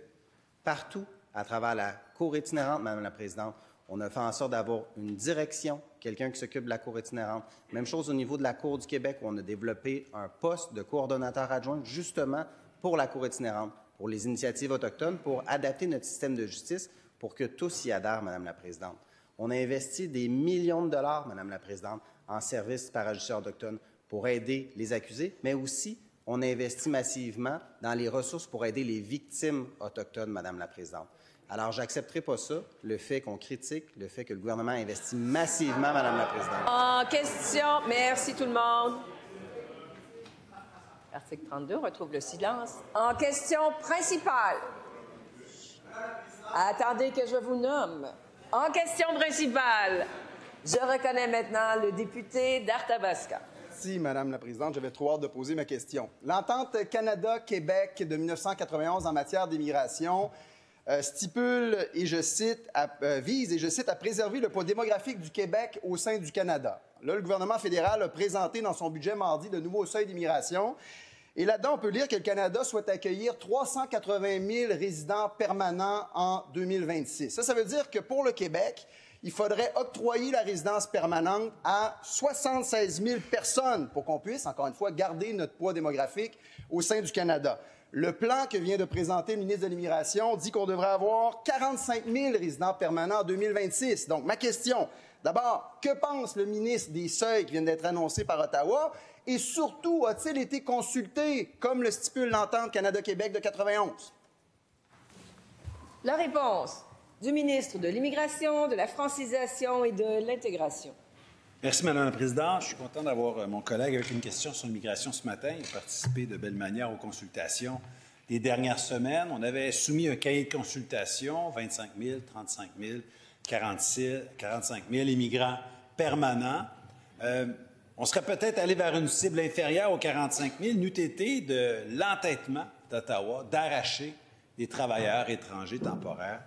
Partout à travers la Cour itinérante, Madame la Présidente, on a fait en sorte d'avoir une direction, quelqu'un qui s'occupe de la Cour itinérante. Même chose au niveau de la Cour du Québec, où on a développé un poste de coordonnateur adjoint justement pour la Cour itinérante, pour les initiatives autochtones, pour adapter notre système de justice pour que tous y adhèrent, Madame la Présidente. On a investi des millions de dollars, Madame la Présidente, en services parajudiciaires autochtones pour aider les accusés, mais aussi on a investi massivement dans les ressources pour aider les victimes autochtones, Madame la Présidente. Alors, j'accepterai pas ça, le fait qu'on critique, le fait que le gouvernement investit massivement, Madame la Présidente. En question, merci tout le monde. Article 32, on retrouve le silence. En question principale. Attendez que je vous nomme. En question principale, je reconnais maintenant le député d'Arthabasca. Merci, Madame la Présidente. J'avais trop hâte de poser ma question. L'entente Canada-Québec de 1991 en matière d'immigration stipule, et je cite, vise, et je cite, à préserver le poids démographique du Québec au sein du Canada. Là, le gouvernement fédéral a présenté dans son budget mardi de nouveaux seuils d'immigration. Et là-dedans, on peut lire que le Canada souhaite accueillir 380 000 résidents permanents en 2026. Ça veut dire que pour le Québec, il faudrait octroyer la résidence permanente à 76 000 personnes pour qu'on puisse, encore une fois, garder notre poids démographique au sein du Canada. Le plan que vient de présenter le ministre de l'Immigration dit qu'on devrait avoir 45 000 résidents permanents en 2026. Donc, ma question, d'abord, que pense le ministre des seuils qui viennent d'être annoncés par Ottawa? Et surtout, a-t-il été consulté, comme le stipule l'entente Canada-Québec de 91? La réponse du ministre de l'Immigration, de la Francisation et de l'Intégration. Merci, Madame la Présidente. Je suis content d'avoir mon collègue avec une question sur l'immigration ce matin. Il a participé de belle manière aux consultations des dernières semaines. On avait soumis un cahier de consultation, 25 000, 35 000, 45 000 immigrants permanents. On serait peut-être allé vers une cible inférieure aux 45 000, n'eût été de l'entêtement d'Ottawa d'arracher des travailleurs étrangers temporaires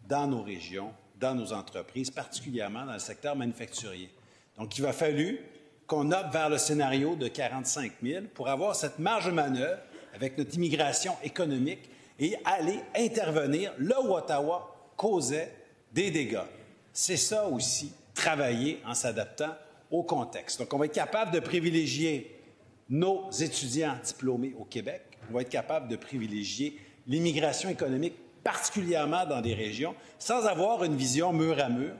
dans nos régions, dans nos entreprises, particulièrement dans le secteur manufacturier. Donc, il va fallu qu'on opte vers le scénario de 45 000 pour avoir cette marge de manœuvre avec notre immigration économique et aller intervenir là où Ottawa causait des dégâts. C'est ça aussi, travailler en s'adaptant au contexte. Donc, on va être capable de privilégier nos étudiants diplômés au Québec. On va être capable de privilégier l'immigration économique, particulièrement dans des régions, sans avoir une vision mur à mur,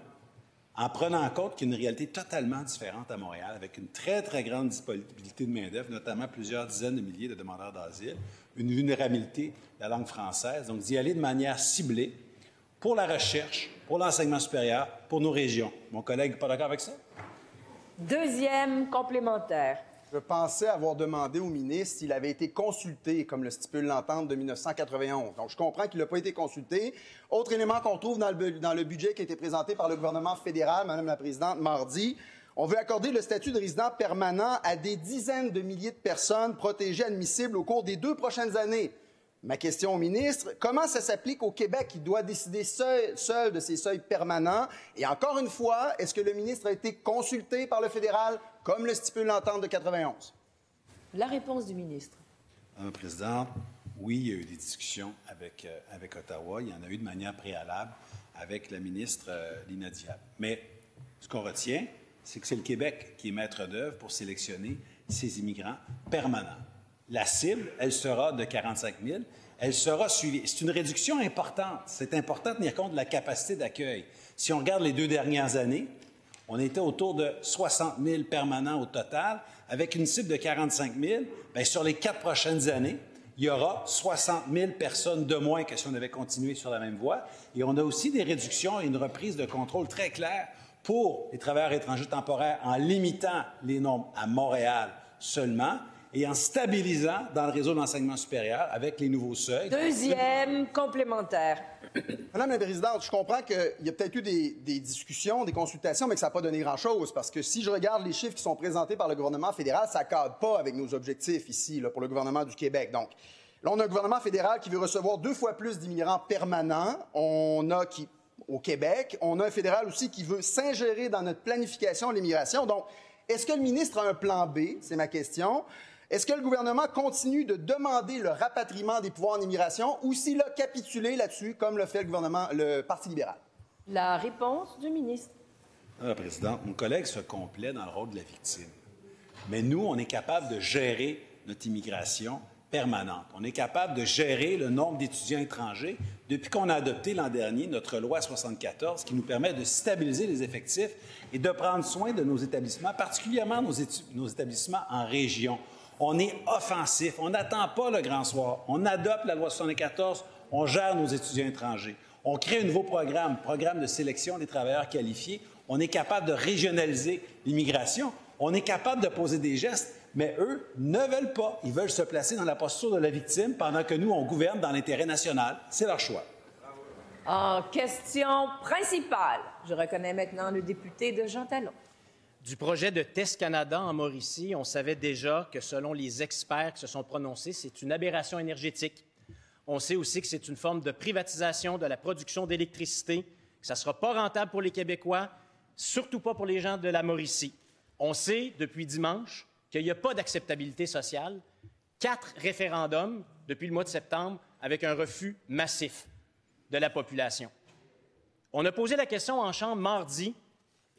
en prenant en compte qu'il y a une réalité totalement différente à Montréal, avec une très, très grande disponibilité de main-d'œuvre, notamment plusieurs dizaines de milliers de demandeurs d'asile, une vulnérabilité de la langue française. Donc, d'y aller de manière ciblée pour la recherche, pour l'enseignement supérieur, pour nos régions. Mon collègue n'est pas d'accord avec ça? Deuxième complémentaire. Je pensais avoir demandé au ministre s'il avait été consulté, comme le stipule l'entente de 1991. Donc, je comprends qu'il n'a pas été consulté. Autre élément qu'on trouve dans le budget qui a été présenté par le gouvernement fédéral, Madame la Présidente, mardi, on veut accorder le statut de résident permanent à des dizaines de milliers de personnes protégées admissibles au cours des 2 prochaines années. Ma question au ministre, comment ça s'applique au Québec qui doit décider seul de ces seuils permanents? Et encore une fois, est-ce que le ministre a été consulté par le fédéral, comme le stipule l'entente de 91? La réponse du ministre. Madame la Présidente, oui, il y a eu des discussions avec Ottawa. Il y en a eu de manière préalable avec la ministre Lina Diab. Mais ce qu'on retient, c'est que c'est le Québec qui est maître d'œuvre pour sélectionner ces immigrants permanents. La cible, elle sera de 45 000. Elle sera suivie. C'est une réduction importante. C'est important de tenir compte de la capacité d'accueil. Si on regarde les 2 dernières années, on était autour de 60 000 permanents au total, avec une cible de 45 000. Bien, sur les 4 prochaines années, il y aura 60 000 personnes de moins que si on avait continué sur la même voie. Et on a aussi des réductions et une reprise de contrôle très claire pour les travailleurs étrangers temporaires en limitant les nombres à Montréal seulement et en stabilisant dans le réseau d'enseignement supérieur avec les nouveaux seuils. Deuxième complémentaire. Madame la Présidente, je comprends qu'il y a peut-être eu des discussions, des consultations, mais que ça n'a pas donné grand-chose, parce que si je regarde les chiffres qui sont présentés par le gouvernement fédéral, ça ne cadre pas avec nos objectifs ici, là, pour le gouvernement du Québec. Donc, là, on a un gouvernement fédéral qui veut recevoir 2 fois plus d'immigrants permanents. Au Québec, on a un fédéral aussi qui veut s'ingérer dans notre planification de l'immigration. Donc, est-ce que le ministre a un plan B? C'est ma question. Est-ce que le gouvernement continue de demander le rapatriement des pouvoirs en immigration ou s'il a capitulé là-dessus, comme le fait le Parti libéral? La réponse du ministre. Madame la Présidente, mon collègue se complaît dans le rôle de la victime. Mais nous, on est capable de gérer notre immigration permanente. On est capable de gérer le nombre d'étudiants étrangers depuis qu'on a adopté l'an dernier notre loi 74 qui nous permet de stabiliser les effectifs et de prendre soin de nos établissements, particulièrement nos établissements en région. On est offensif, on n'attend pas le grand soir. On adopte la loi 74, on gère nos étudiants étrangers. On crée un nouveau programme de sélection des travailleurs qualifiés. On est capable de régionaliser l'immigration. On est capable de poser des gestes, mais eux ne veulent pas. Ils veulent se placer dans la posture de la victime pendant que nous, on gouverne dans l'intérêt national. C'est leur choix. En question principale, je reconnais maintenant le député de Jean Talon. Du projet de Test Canada en Mauricie, on savait déjà que, selon les experts qui se sont prononcés, c'est une aberration énergétique. On sait aussi que c'est une forme de privatisation de la production d'électricité, que ça ne sera pas rentable pour les Québécois, surtout pas pour les gens de la Mauricie. On sait, depuis dimanche, qu'il n'y a pas d'acceptabilité sociale. 4 référendums depuis le mois de septembre avec un refus massif de la population. On a posé la question en Chambre mardi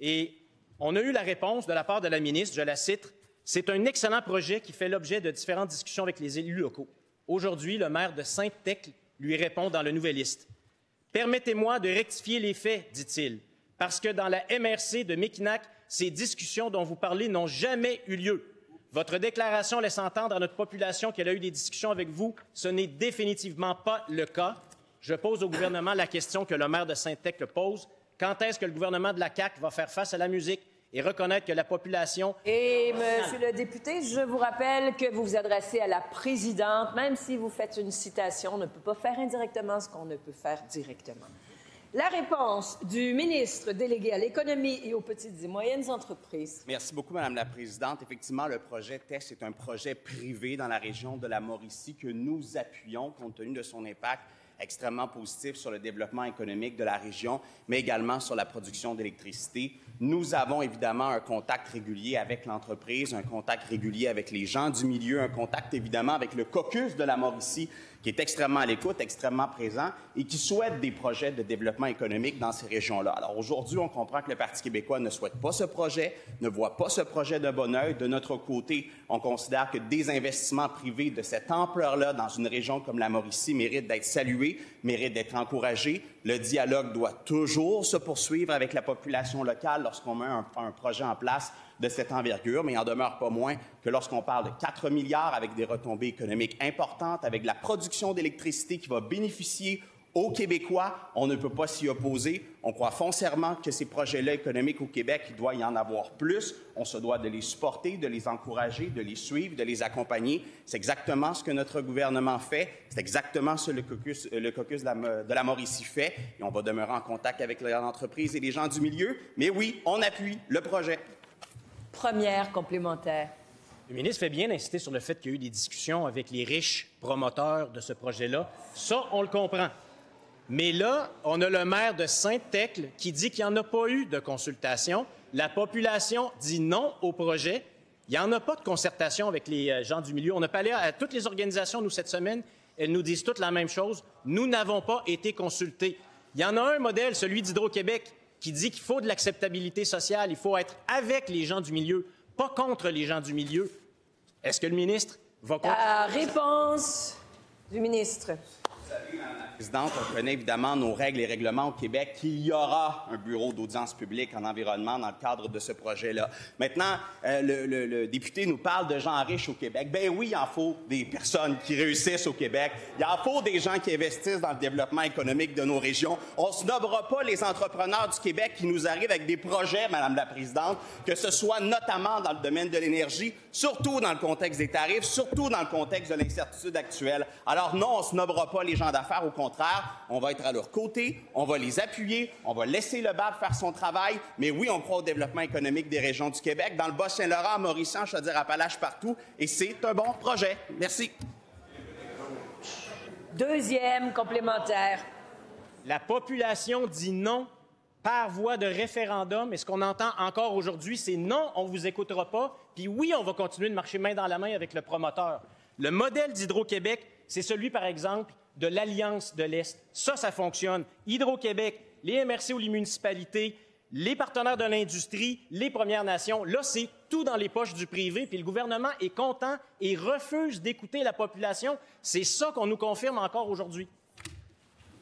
et on a eu la réponse de la part de la ministre, je la cite, « C'est un excellent projet qui fait l'objet de différentes discussions avec les élus locaux. » Aujourd'hui, le maire de Sainte-Thècle lui répond dans le Nouvelliste. « Permettez-moi de rectifier les faits, dit-il, parce que dans la MRC de Mekinac, ces discussions dont vous parlez n'ont jamais eu lieu. Votre déclaration laisse entendre à notre population qu'elle a eu des discussions avec vous. Ce n'est définitivement pas le cas. Je pose au gouvernement la question que le maire de Sainte-Thècle pose. Quand est-ce que le gouvernement de la CAQ va faire face à la musique et reconnaître que la population... Et, Monsieur le député, je vous rappelle que vous vous adressez à la présidente. Même si vous faites une citation, on ne peut pas faire indirectement ce qu'on ne peut faire directement. La réponse du ministre délégué à l'économie et aux petites et moyennes entreprises. Merci beaucoup, Madame la Présidente. Effectivement, le projet TEST est un projet privé dans la région de la Mauricie que nous appuyons compte tenu de son impact extrêmement positif sur le développement économique de la région, mais également sur la production d'électricité. Nous avons évidemment un contact régulier avec l'entreprise, un contact régulier avec les gens du milieu, un contact évidemment avec le caucus de la Mauricie, qui est extrêmement à l'écoute, extrêmement présent et qui souhaite des projets de développement économique dans ces régions-là. Alors aujourd'hui, on comprend que le Parti québécois ne souhaite pas ce projet, ne voit pas ce projet de bon œil. De notre côté, on considère que des investissements privés de cette ampleur-là dans une région comme la Mauricie méritent d'être salués, méritent d'être encouragés. Le dialogue doit toujours se poursuivre avec la population locale lorsqu'on met un projet en place de cette envergure, mais il n'en demeure pas moins que lorsqu'on parle de 4 milliards avec des retombées économiques importantes, avec la production d'électricité qui va bénéficier aux Québécois, on ne peut pas s'y opposer. On croit foncièrement que ces projets-là économiques au Québec, il doit y en avoir plus. On se doit de les supporter, de les encourager, de les suivre, de les accompagner. C'est exactement ce que notre gouvernement fait. C'est exactement ce que le caucus de la Mauricie fait. Et on va demeurer en contact avec les entreprises et les gens du milieu. Mais oui, on appuie le projet. Première complémentaire. Le ministre fait bien d'insister sur le fait qu'il y a eu des discussions avec les riches promoteurs de ce projet-là. Ça, on le comprend. Mais là, on a le maire de Sainte-Thècle qui dit qu'il n'y en a pas eu de consultation. La population dit non au projet. Il n'y en a pas de concertation avec les gens du milieu. On a parlé à toutes les organisations, nous, cette semaine. Elles nous disent toutes la même chose. Nous n'avons pas été consultés. Il y en a un modèle, celui d'Hydro-Québec, qui dit qu'il faut de l'acceptabilité sociale. Il faut être avec les gens du milieu, pas contre les gens du milieu. Est-ce que le ministre va... La réponse du ministre. Madame la Présidente, on connaît évidemment nos règles et règlements au Québec, qu'il y aura un bureau d'audience publique en environnement dans le cadre de ce projet-là. Maintenant, le député nous parle de gens riches au Québec. Ben oui, il en faut des personnes qui réussissent au Québec. Il en faut des gens qui investissent dans le développement économique de nos régions. On ne snobera pas les entrepreneurs du Québec qui nous arrivent avec des projets, Madame la Présidente, que ce soit notamment dans le domaine de l'énergie, surtout dans le contexte des tarifs, surtout dans le contexte de l'incertitude actuelle. Alors non, on ne snobera pas les gens d'affaires. Au contraire, on va être à leur côté, on va les appuyer, on va laisser le BAB faire son travail. Mais oui, on croit au développement économique des régions du Québec, dans le Bas-Saint-Laurent, Mauricie, Chaudière-Appalaches, partout. Et c'est un bon projet. Merci. Deuxième complémentaire. La population dit non par voie de référendum. Et ce qu'on entend encore aujourd'hui, c'est non, on ne vous écoutera pas. Puis oui, on va continuer de marcher main dans la main avec le promoteur. Le modèle d'Hydro-Québec, c'est celui, par exemple, de l'Alliance de l'Est. Ça fonctionne. Hydro-Québec, les MRC ou les municipalités, les partenaires de l'industrie, les Premières Nations, là, c'est tout dans les poches du privé, puis le gouvernement est content et refuse d'écouter la population. C'est ça qu'on nous confirme encore aujourd'hui.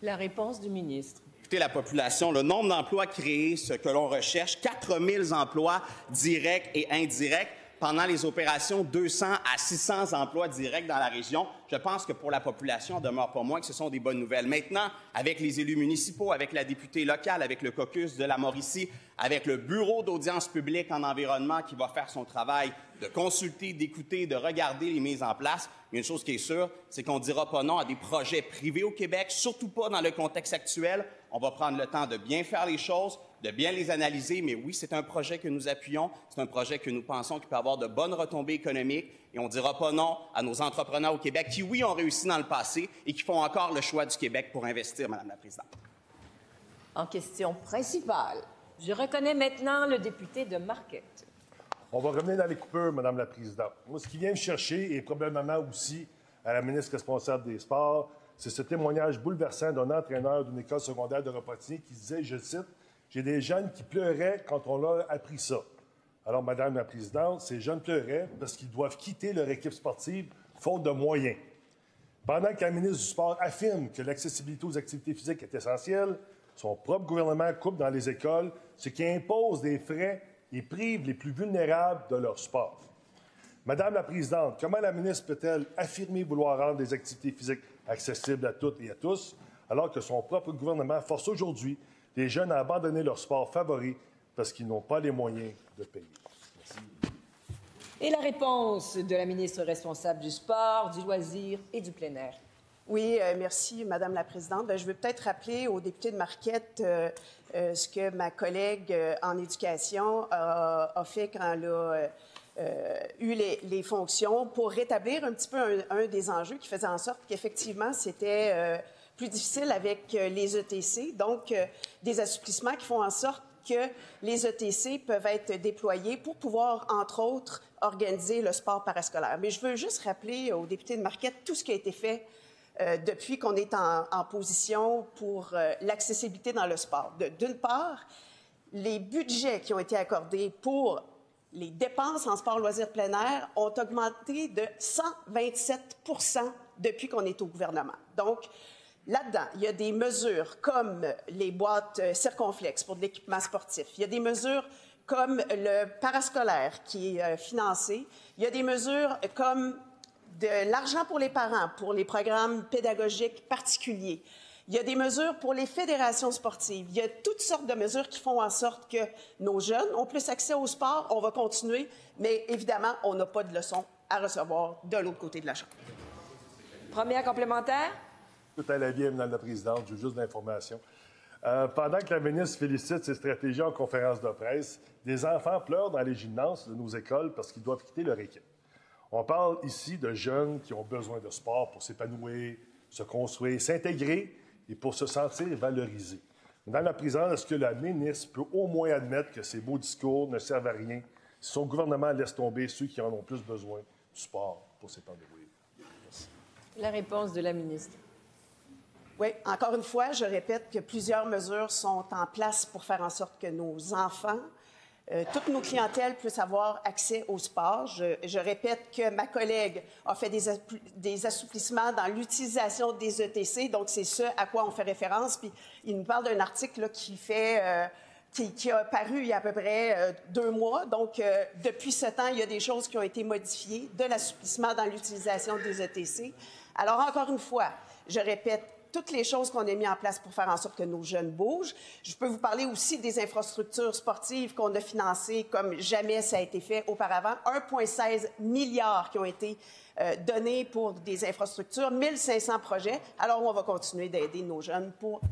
La réponse du ministre. Écoutez, la population, le nombre d'emplois créés, ce que l'on recherche, 4 000 emplois directs et indirects. Pendant les opérations, 200 à 600 emplois directs dans la région. Je pense que pour la population, il demeure pas moins que ce sont des bonnes nouvelles. Maintenant, avec les élus municipaux, avec la députée locale, avec le caucus de la Mauricie, avec le bureau d'audience publique en environnement qui va faire son travail de consulter, d'écouter, de regarder les mises en place, il y a une chose qui est sûre, c'est qu'on ne dira pas non à des projets privés au Québec, surtout pas dans le contexte actuel. On va prendre le temps de bien faire les choses, de bien les analyser, mais oui, c'est un projet que nous appuyons, c'est un projet que nous pensons qu'il peut avoir de bonnes retombées économiques, et on ne dira pas non à nos entrepreneurs au Québec qui, oui, ont réussi dans le passé et qui font encore le choix du Québec pour investir, Madame la Présidente. En question principale, je reconnais maintenant le député de Marquette. On va revenir dans les coupures, Madame la Présidente. Moi, ce qui vient me chercher, et probablement aussi à la ministre responsable des Sports, c'est ce témoignage bouleversant d'un entraîneur d'une école secondaire de Repentigny qui disait, je cite, « J'ai des jeunes qui pleuraient quand on leur a appris ça. » Alors, Madame la Présidente, ces jeunes pleuraient parce qu'ils doivent quitter leur équipe sportive faute de moyens. Pendant que la ministre du Sport affirme que l'accessibilité aux activités physiques est essentielle, son propre gouvernement coupe dans les écoles, ce qui impose des frais et prive les plus vulnérables de leur sport. Madame la Présidente, comment la ministre peut-elle affirmer vouloir rendre les activités physiques accessibles à toutes et à tous, alors que son propre gouvernement force aujourd'hui les jeunes à abandonner leur sport favori parce qu'ils n'ont pas les moyens de payer? Merci. Et la réponse de la ministre responsable du sport, du loisir et du plein air. Oui, merci, Madame la Présidente. Je veux peut-être rappeler aux députés de Marquette ce que ma collègue en éducation a fait quand elle a eu les fonctions pour rétablir un petit peu un des enjeux qui faisait en sorte qu'effectivement, c'était plus difficile avec les ETC. Donc, des assouplissements qui font en sorte que les ETC peuvent être déployés pour pouvoir, entre autres, organiser le sport parascolaire. Mais je veux juste rappeler aux députés de Marquette tout ce qui a été fait depuis qu'on est en position pour l'accessibilité dans le sport. D'une part, les budgets qui ont été accordés pour les dépenses en sport loisirs plein air ont augmenté de 127 % depuis qu'on est au gouvernement. Donc, là-dedans, il y a des mesures comme les boîtes circonflexes pour de l'équipement sportif. Il y a des mesures comme le parascolaire qui est financé. Il y a des mesures comme de l'argent pour les parents, pour les programmes pédagogiques particuliers. Il y a des mesures pour les fédérations sportives. Il y a toutes sortes de mesures qui font en sorte que nos jeunes ont plus accès au sport. On va continuer, mais évidemment, on n'a pas de leçons à recevoir de l'autre côté de la Chambre. Première complémentaire. Tout à la vie, Madame la Présidente, j'ai juste d'informations. Pendant que la ministre félicite ses stratégies en conférence de presse, des enfants pleurent dans les gymnases de nos écoles parce qu'ils doivent quitter leur équipe. On parle ici de jeunes qui ont besoin de sport pour s'épanouir, se construire, s'intégrer et pour se sentir valorisés. Madame la Présidente, est-ce que la ministre peut au moins admettre que ces beaux discours ne servent à rien si son gouvernement laisse tomber ceux qui en ont plus besoin du sport pour s'épanouir? Merci. La réponse de la ministre. Oui, encore une fois, je répète que plusieurs mesures sont en place pour faire en sorte que nos enfants, toutes nos clientèles puissent avoir accès au sport. Je répète que ma collègue a fait des assouplissements dans l'utilisation des ETC, donc c'est ce à quoi on fait référence. Puis il nous parle d'un article là, qui a paru il y a à peu près 2 mois. Donc, depuis ce temps, il y a des choses qui ont été modifiées, de l'assouplissement dans l'utilisation des ETC. Alors, encore une fois, je répète, toutes les choses qu'on a mises en place pour faire en sorte que nos jeunes bougent. Je peux vous parler aussi des infrastructures sportives qu'on a financées comme jamais ça a été fait auparavant. 1,16 milliard qui ont été donnés pour des infrastructures, 1500 projets. Alors, on va continuer d'aider nos jeunes pour...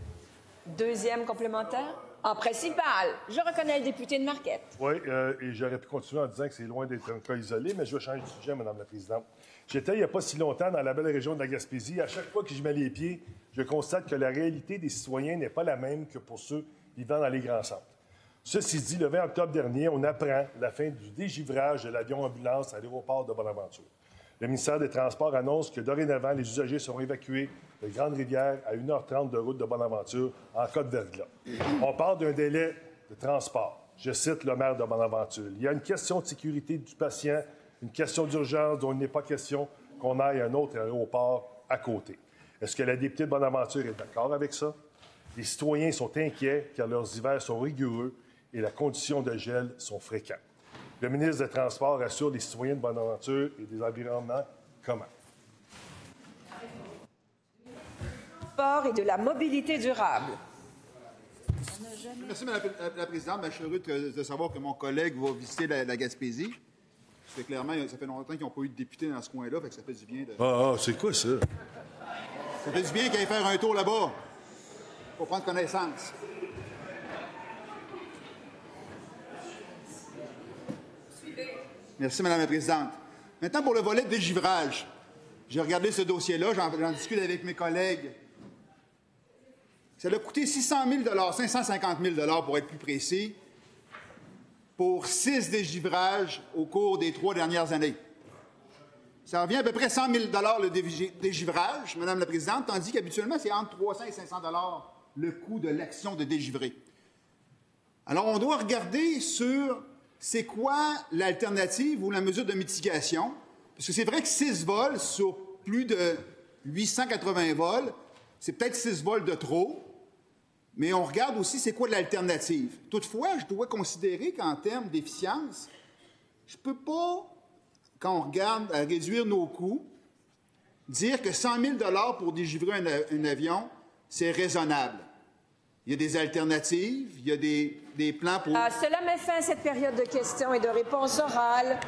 Deuxième complémentaire. En principal, je reconnais le député de Marquette. Oui, et j'aurais pu continuer en disant que c'est loin d'être un cas isolé, mais je vais changer de sujet, Madame la Présidente. J'étais il n'y a pas si longtemps dans la belle région de la Gaspésie. À chaque fois que j'y mets les pieds, je constate que la réalité des citoyens n'est pas la même que pour ceux vivant dans les grands centres. Ceci dit, le 20 octobre dernier, on apprend la fin du dégivrage de l'avion ambulance à l'aéroport de Bonaventure. Le ministère des Transports annonce que dorénavant, les usagers seront évacués de Grande-Rivière à 1h30 de route de Bonaventure en cas de verglas. On parle d'un délai de transport. Je cite le maire de Bonaventure. Il y a une question de sécurité du patient, une question d'urgence dont il n'est pas question qu'on aille à un autre aéroport à côté. Est-ce que la députée de Bonaventure est d'accord avec ça? Les citoyens sont inquiets car leurs hivers sont rigoureux et les conditions de gel sont fréquentes. Le ministre des Transports assure les citoyens de Bonaventure et des environnements comment? Sport et de la mobilité durable. Merci, Mme la Présidente. Je suis heureux de savoir que mon collègue va visiter la Gaspésie. Parce que clairement, ça fait longtemps qu'ils n'ont pas eu de député dans ce coin-là, fait que ça fait du bien de... Ah, c'est quoi ça? Ça fait du bien qu'il aille faire un tour là-bas pour prendre connaissance. Merci, Mme la Présidente. Maintenant, pour le volet de dégivrage. J'ai regardé ce dossier-là, j'en discute avec mes collègues. Ça a coûté 600 000 550 000 pour être plus précis, pour 6 dégivrages au cours des 3 dernières années. Ça revient à peu près 100 000 le dégivrage, Mme la Présidente, tandis qu'habituellement, c'est entre 300 et 500 le coût de l'action de dégivrer. Alors, on doit regarder sur c'est quoi l'alternative ou la mesure de mitigation, parce que c'est vrai que 6 vols sur plus de 880 vols, c'est peut-être 6 vols de trop, mais on regarde aussi c'est quoi l'alternative. Toutefois, je dois considérer qu'en termes d'efficience, je ne peux pas, quand on regarde à réduire nos coûts, dire que 100 000 pour dégivrer un avion, c'est raisonnable. Il y a des alternatives, il y a des plans pour... Cela met fin à cette période de questions et de réponses orales.